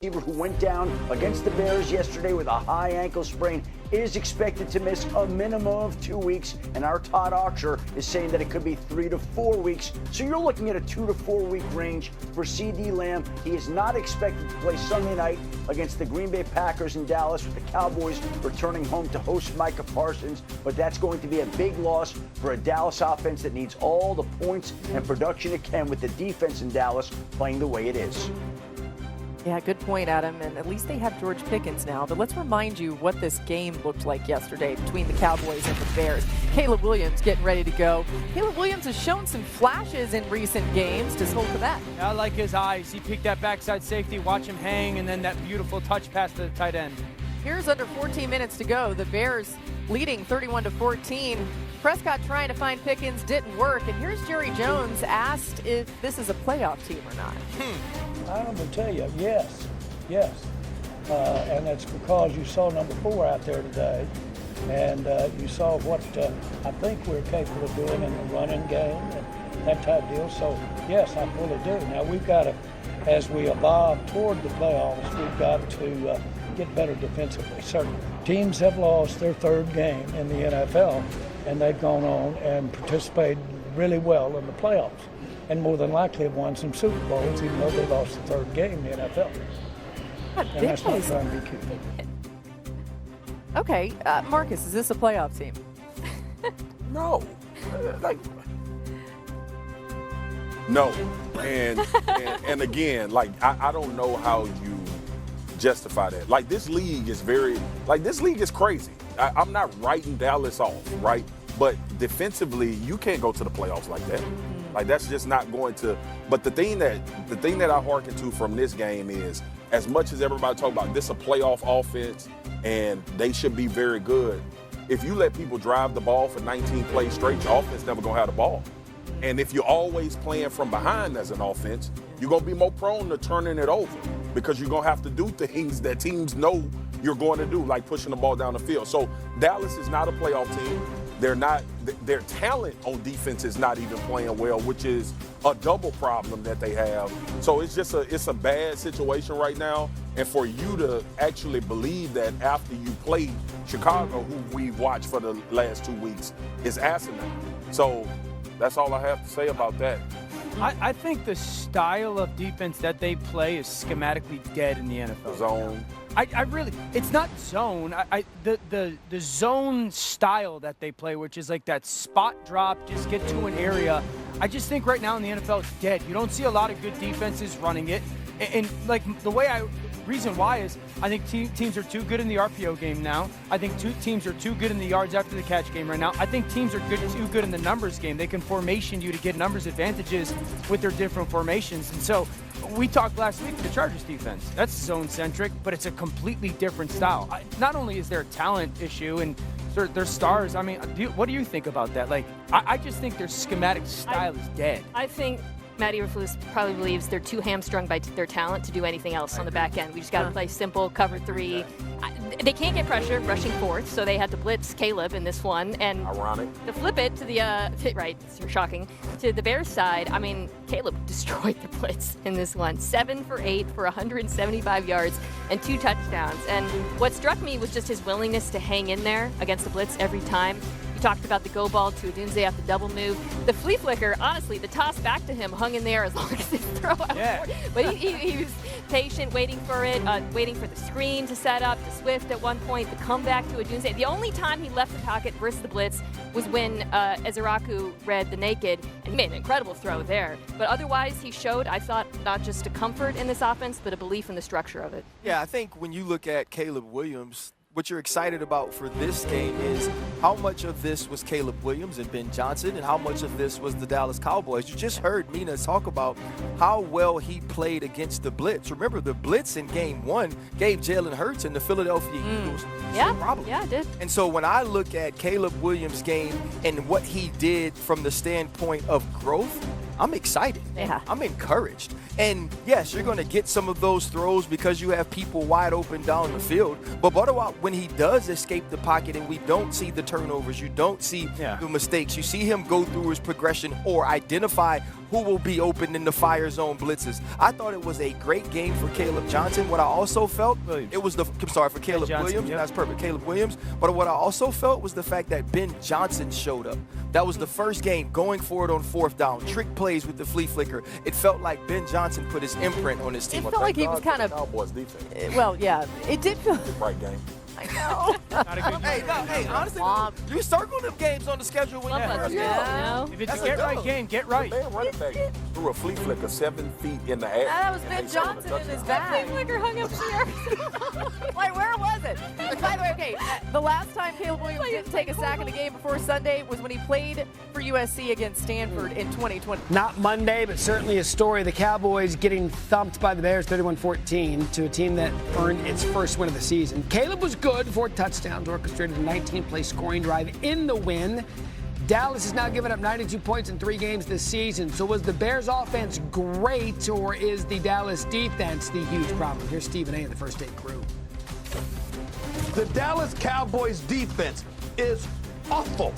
Who went down against the Bears yesterday with a high ankle sprain is expected to miss a minimum of 2 weeks, and our Todd Archer is saying that it could be 3 to 4 weeks. So you're looking at a 2 to 4 week range for CeeDee Lamb. He is not expected to play Sunday night against the Green Bay Packers in Dallas, with the Cowboys returning home to host Micah Parsons, but that's going to be a big loss for a Dallas offense that needs all the points and production it can, with the defense in Dallas playing the way it is. Yeah, good point, Adam. And at least they have George Pickens now. But let's remind you what this game looked like yesterday between the Cowboys and the Bears. Caleb Williams getting ready to go. Caleb Williams has shown some flashes in recent games. Does hold to that? I like his eyes. He picked that backside safety, watch him hang, and then that beautiful touch pass to the tight end. Here's under 14 minutes to go. The Bears leading 31-14. Prescott trying to find Pickens, didn't work. And here's Jerry Jones asked if this is a playoff team or not. I'm going to tell you, yes. And that's because you saw number 4 out there today, and you saw what I think we're capable of doing in the running game and that type of deal. So, yes, I fully do. Now, we've got to, as we evolve toward the playoffs, we've got to get better defensively. Certain teams have lost their 3rd game in the NFL, and they've gone on and participated really well in the playoffs, and more than likely have won some Super Bowls, even though they lost the 3rd game in the NFL. And that's not trying to be cute. Okay, Marcus, is this a playoff team? No. No. And again, I don't know how you justify that. This league is crazy. I'm not writing Dallas off, right? But defensively, you can't go to the playoffs like that. That's just not going to. But the thing that I hearken to from this game is, as much as everybody talk about this a playoff offense and they should be very good, if you let people drive the ball for 19 plays straight, your offense never gonna have the ball. And if you're always playing from behind as an offense, you're gonna be more prone to turning it over, because you're gonna have to do things that teams know you're going to do, like pushing the ball down the field. So Dallas is not a playoff team. Their talent on defense is not even playing well, which is a double problem that they have. So it's a bad situation right now. And for you to actually believe that after you play Chicago, who we've watched for the last 2 weeks, is asinine. So that's all I have to say about that. I think the style of defense that they play is schematically dead in the NFL. Zone. I really, it's not zone. The zone style that they play, which is like that spot drop, just get to an area. I just think right now in the NFL it's dead. You don't see a lot of good defenses running it. And reason why is I think teams are too good in the RPO game now. I think teams are too good in the yards after the catch game right now. I think teams are too good in the numbers game. They can formation you to get numbers advantages with their different formations. And so we talked last week the Chargers defense. That's zone-centric, but it's a completely different style. Not only is there a talent issue and their stars, I mean, what do you think about that? I just think their schematic style is dead. I think Matt Eberflus probably believes they're too hamstrung by their talent to do anything else on the back end. We just got to play simple, cover 3. They can't get pressure rushing 4th, so they had to blitz Caleb in this one. And ironic. To flip it to the right, it's shocking, to the Bears side, I mean, Caleb destroyed the blitz in this one. 7 for 8 for 175 yards and 2 touchdowns. And what struck me was just his willingness to hang in there against the blitz every time. You talked about the go ball to Odunze after the double move. The flea flicker, honestly, the toss back to him hung in there as long as his throw out. Yeah. But he was patient, waiting for it, waiting for the screen to set up, to Swift at one point, the comeback to Odunze. The only time he left the pocket versus the blitz was when Ezeraku read the naked and he made an incredible throw there. But otherwise, he showed, I thought, not just a comfort in this offense, but a belief in the structure of it. Yeah, I think when you look at Caleb Williams, what you're excited about for this game is how much of this was Caleb Williams and Ben Johnson and how much of this was the Dallas Cowboys. You just heard Mina talk about how well he played against the blitz. Remember, the blitz in game 1 gave Jalen Hurts and the Philadelphia Eagles some problems. Yeah, it did. And so when I look at Caleb Williams' game and what he did from the standpoint of growth, I'm excited. Yeah. I'm encouraged. And yes, you're going to get some of those throws because you have people wide open down the field. But what about when he does escape the pocket and we don't see the turnovers, you don't see the mistakes, you see him go through his progression or identify who will be open in the fire zone blitzes. I thought it was a great game for Caleb Johnson. What I also felt, it was for Caleb Williams. That's perfect, Caleb Williams. But what I also felt was the fact that Ben Johnson showed up. That was the first game going forward on 4th down, trick plays with the flea flicker. It felt like Ben Johnson put his imprint on his team. It felt like he was kind of. Cowboys defense. Well, yeah, it did feel. Right game. I know. Not a good Hey, honestly, you circle them games on the schedule when you first go. Yeah. If it's a get-right game, get right. The man running back threw a flea flicker 7 feet in the air. That was Ben Johnson in his bag. Flicker hung up there. Like, where was it? By the way, okay, the last time Caleb Williams didn't take a sack in the game before Sunday was when he played for USC against Stanford in 2020. Not Monday, but certainly a story. The Cowboys getting thumped by the Bears 31-14 to a team that earned its first win of the season. Caleb was good, 4 touchdowns, orchestrated a 19-play scoring drive in the win. Dallas has now given up 92 points in 3 games this season. So was the Bears offense great, or is the Dallas defense the huge problem? Here's Stephen A. and the First Take crew. The Dallas Cowboys defense is awful.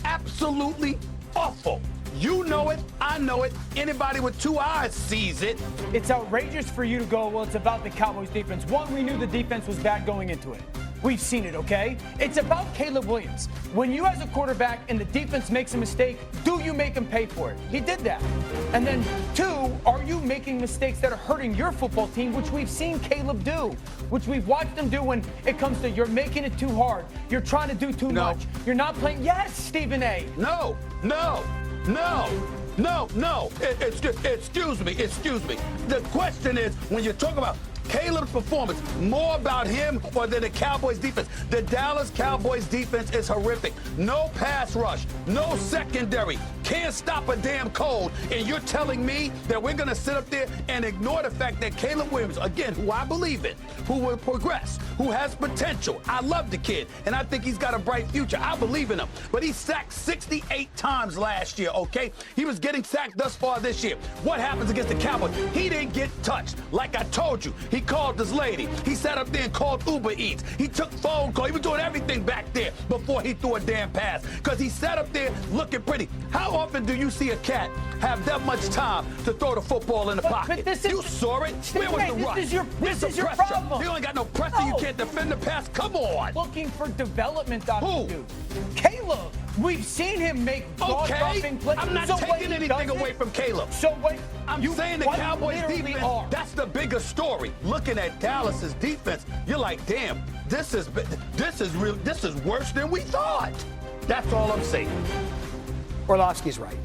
Absolutely awful. You know it, I know it, anybody with 2 eyes sees it. It's outrageous for you to go, well, it's about the Cowboys defense. One, we knew the defense was bad going into it. We've seen it, okay? It's about Caleb Williams. When you as a quarterback and the defense makes a mistake, do you make him pay for it? He did that. And then 2, are you making mistakes that are hurting your football team, which we've seen Caleb do, which we've watched him do when it comes to you're making it too hard, you're trying to do too much, you're not playing. Yes, Stephen A. No. Excuse me. The question is, when you talk about Caleb's performance, more about him or than the Cowboys defense? The Dallas Cowboys defense is horrific. No pass rush, no secondary, can't stop a damn cold. And you're telling me that we're going to sit up there and ignore the fact that Caleb Williams, again, who I believe in, who will progress, who has potential. I love the kid, and I think he's got a bright future. I believe in him. But he sacked 68 times last year, okay? He was getting sacked thus far this year. What happens against the Cowboys? He didn't get touched. Like I told you, he called this lady. He sat up there and called Uber Eats. He took phone calls. He was doing everything back there before he threw a damn pass because he sat up there looking pretty. How often do you see a cat have that much time to throw the football in the pocket? You saw it. Where was the rush? This is your problem. You ain't got no pressure. You can't defend the pass. Come on. Looking for development out of you. Caleb. We've seen him make ball-dropping plays. I'm not taking anything away from Caleb. So what? I'm saying the Cowboys defense, that's the bigger story. Looking at Dallas's defense, you're like, damn, this is worse than we thought. That's all I'm saying. Orlovsky's right.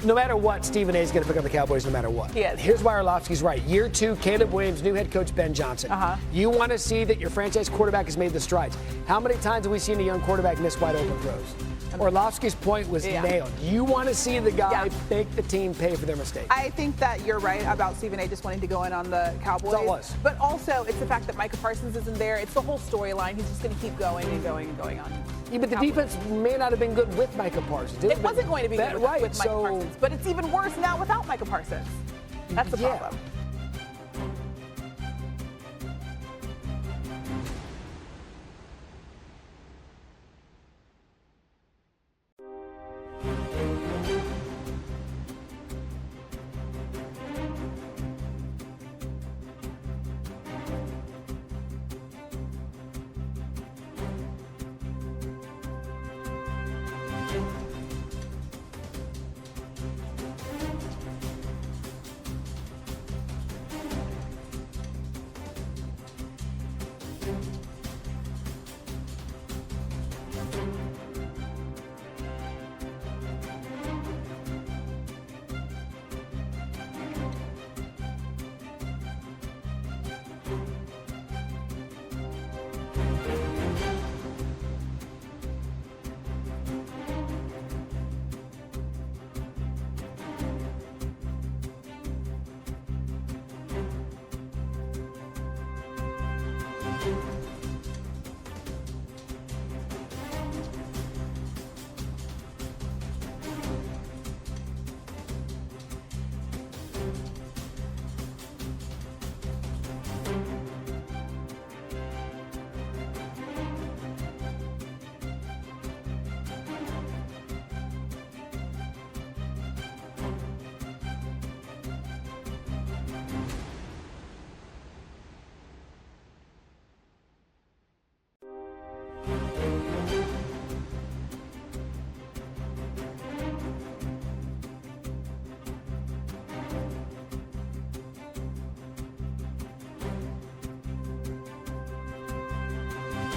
No matter what, Stephen A. is going to pick up the Cowboys no matter what. Here's why Orlovsky's right. Year 2, Caleb Williams, new head coach Ben Johnson. You want to see that your franchise quarterback has made the strides. How many times have we seen a young quarterback miss wide open throws? Orlovsky's point was nailed. You want to see the guy make the team pay for their mistakes. I think that you're right about Stephen A. just wanting to go in on the Cowboys. That was. But also, it's the fact that Micah Parsons isn't there. It's the whole storyline. He's just going to keep going and going and going on. Yeah, but the defense may not have been good with Micah Parsons. It wasn't going to be good with Micah Parsons. But it's even worse now without Micah Parsons. That's the problem.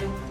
game.